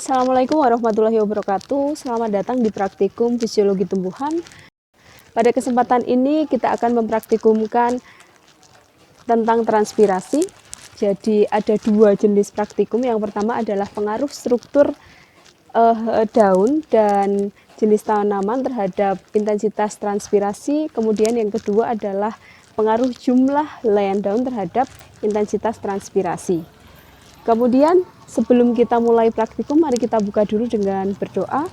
Assalamualaikum warahmatullahi wabarakatuh. Selamat datang di praktikum fisiologi tumbuhan. Pada kesempatan ini kita akan mempraktikumkan tentang transpirasi. Jadi ada dua jenis praktikum. Yang pertama adalah pengaruh struktur daun dan jenis tanaman terhadap intensitas transpirasi. Kemudian yang kedua adalah pengaruh jumlah helaian daun terhadap intensitas transpirasi. Kemudian sebelum kita mulai praktikum, mari kita buka dulu dengan berdoa.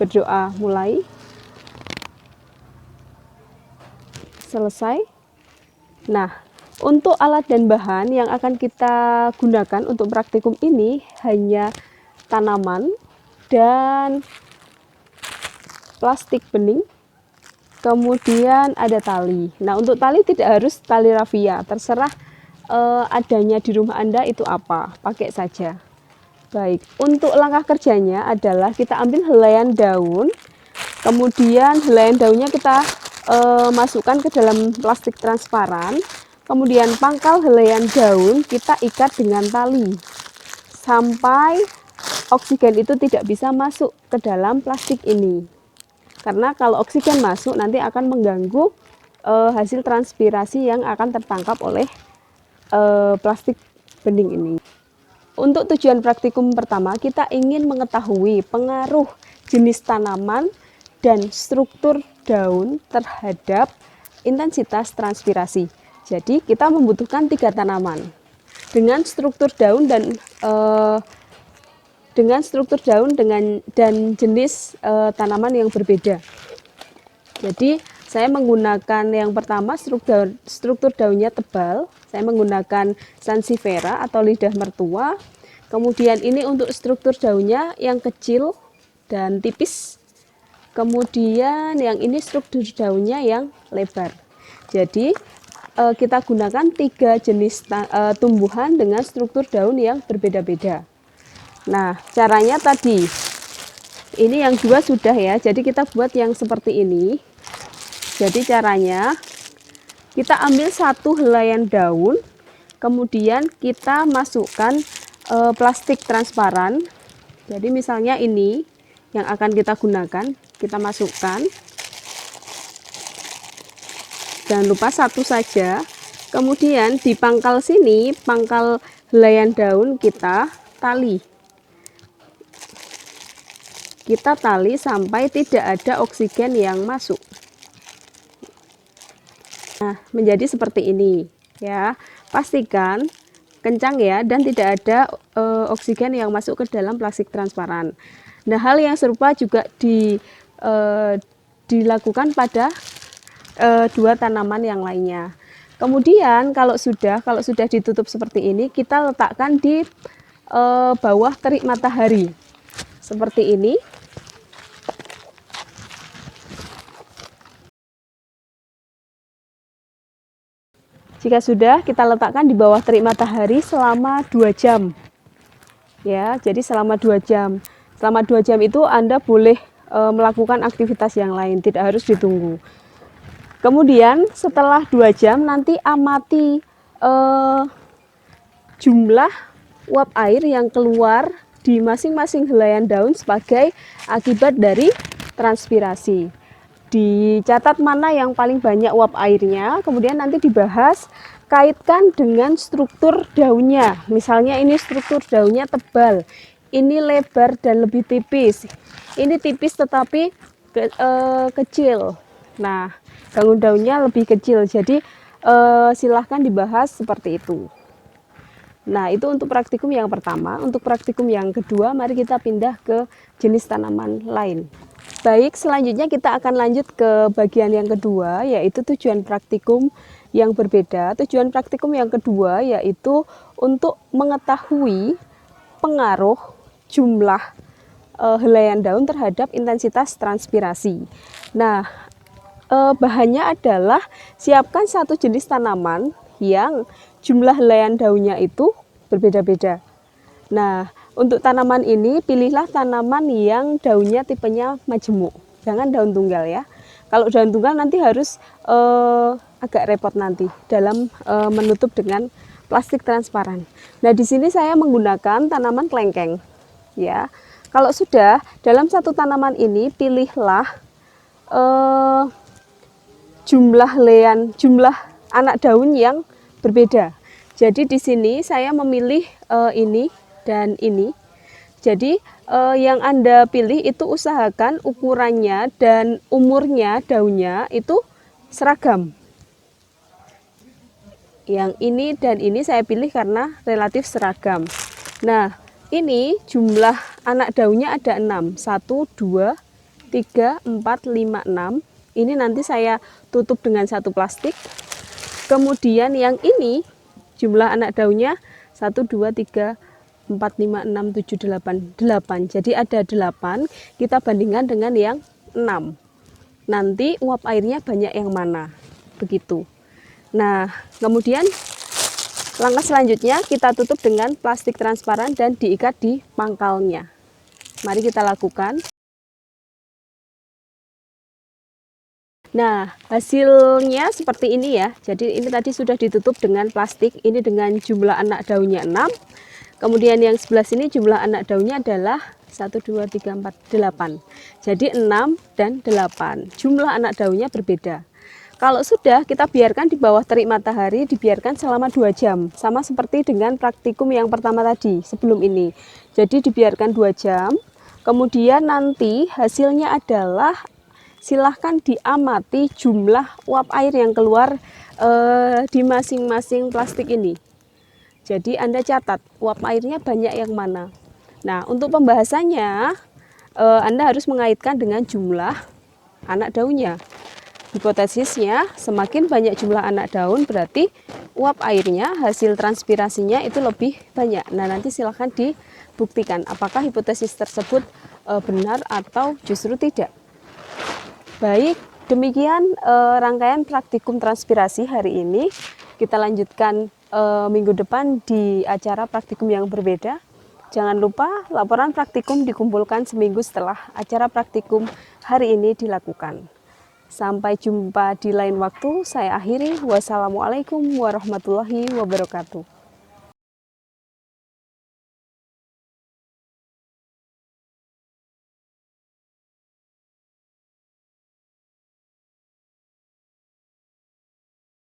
Berdoa mulai. Selesai. Nah, untuk alat dan bahan yang akan kita gunakan untuk praktikum ini hanya tanaman dan plastik bening. Kemudian ada tali. Nah, untuk tali tidak harus tali rafia, terserah adanya di rumah Anda itu apa, pakai saja. Baik, untuk langkah kerjanya adalah kita ambil helaian daun, kemudian helaian daunnya kita masukkan ke dalam plastik transparan, kemudian pangkal helaian daun kita ikat dengan tali sampai oksigen itu tidak bisa masuk ke dalam plastik ini. Karena kalau oksigen masuk nanti akan mengganggu hasil transpirasi yang akan tertangkap oleh plastik bening ini. Untuk tujuan praktikum pertama, kita ingin mengetahui pengaruh jenis tanaman dan struktur daun terhadap intensitas transpirasi. Jadi kita membutuhkan 3 tanaman dengan struktur daun dan jenis tanaman yang berbeda. Jadi saya menggunakan yang pertama struktur daunnya tebal. Saya menggunakan sansevieria atau lidah mertua. Kemudian ini untuk struktur daunnya yang kecil dan tipis. Kemudian yang ini struktur daunnya yang lebar. Jadi kita gunakan 3 jenis tumbuhan dengan struktur daun yang berbeda-beda. Nah, caranya tadi ini yang 2 sudah ya. Jadi kita buat yang seperti ini. Jadi caranya kita ambil 1 helaian daun, kemudian kita masukkan plastik transparan. Jadi misalnya ini yang akan kita gunakan, kita masukkan. Jangan lupa 1 saja. Kemudian di pangkal sini, pangkal helaian daun kita tali. Kita tali sampai tidak ada oksigen yang masuk. Nah, menjadi seperti ini ya. Pastikan kencang ya dan tidak ada oksigen yang masuk ke dalam plastik transparan. Nah, hal yang serupa juga dilakukan pada 2 tanaman yang lainnya. Kemudian kalau sudah ditutup seperti ini, kita letakkan di bawah terik matahari seperti ini. Jika sudah, kita letakkan di bawah terik matahari selama 2 jam. Ya, jadi selama 2 jam. Selama 2 jam itu Anda boleh melakukan aktivitas yang lain, tidak harus ditunggu. Kemudian setelah 2 jam nanti amati jumlah uap air yang keluar di masing-masing helaian daun sebagai akibat dari transpirasi. Dicatat mana yang paling banyak uap airnya, kemudian nanti dibahas, kaitkan dengan struktur daunnya. Misalnya ini struktur daunnya tebal, ini lebar dan lebih tipis. Ini tipis tetapi kecil. Nah, gangguan daunnya lebih kecil, jadi silahkan dibahas seperti itu. Nah, itu untuk praktikum yang pertama. Untuk praktikum yang kedua, mari kita pindah ke jenis tanaman lain. Baik, selanjutnya kita akan lanjut ke bagian yang kedua, yaitu tujuan praktikum yang berbeda. Tujuan praktikum yang kedua yaitu untuk mengetahui pengaruh jumlah helaian daun terhadap intensitas transpirasi. Nah, bahannya adalah siapkan 1 jenis tanaman yang jumlah helaian daunnya itu berbeda-beda. Nah, untuk tanaman ini pilihlah tanaman yang daunnya tipenya majemuk, jangan daun tunggal ya. Kalau daun tunggal nanti harus agak repot nanti dalam menutup dengan plastik transparan. Nah, di sini saya menggunakan tanaman kelengkeng ya. kalau sudah dalam satu tanaman ini pilihlah jumlah anak daun yang berbeda. Jadi di sini saya memilih ini dan ini. Jadi yang Anda pilih itu usahakan ukurannya dan umurnya daunnya itu seragam. Yang ini dan ini saya pilih karena relatif seragam. Nah, ini jumlah anak daunnya ada 6. 1, 2, 3, 4, 5, 6. Ini nanti saya tutup dengan satu plastik. Kemudian yang ini jumlah anak daunnya 1, 2, 3, 4, 5, 6, 7, 8. 8. Jadi ada 8, kita bandingkan dengan yang 6. Nanti uap airnya banyak yang mana. Begitu. Nah, kemudian langkah selanjutnya kita tutup dengan plastik transparan dan diikat di pangkalnya. Mari kita lakukan. Nah, hasilnya seperti ini ya. Jadi ini tadi sudah ditutup dengan plastik, ini dengan jumlah anak daunnya 6. Kemudian yang sebelah sini jumlah anak daunnya adalah 1, 2, 3, 4, 8. Jadi 6 dan 8. Jumlah anak daunnya berbeda. Kalau sudah, kita biarkan di bawah terik matahari, dibiarkan selama 2 jam. Sama seperti dengan praktikum yang pertama tadi, sebelum ini. Jadi dibiarkan 2 jam, kemudian nanti hasilnya adalah silahkan diamati jumlah uap air yang keluar di masing-masing plastik ini. Jadi Anda catat uap airnya banyak yang mana. Nah, untuk pembahasannya, Anda harus mengaitkan dengan jumlah anak daunnya. Hipotesisnya, semakin banyak jumlah anak daun berarti uap airnya, hasil transpirasinya itu lebih banyak. Nah, nanti silahkan dibuktikan apakah hipotesis tersebut benar atau justru tidak. Baik, demikian rangkaian praktikum transpirasi hari ini. Kita lanjutkan minggu depan di acara praktikum yang berbeda. Jangan lupa laporan praktikum dikumpulkan seminggu setelah acara praktikum hari ini dilakukan. Sampai jumpa di lain waktu. Saya akhiri. Wassalamualaikum warahmatullahi wabarakatuh.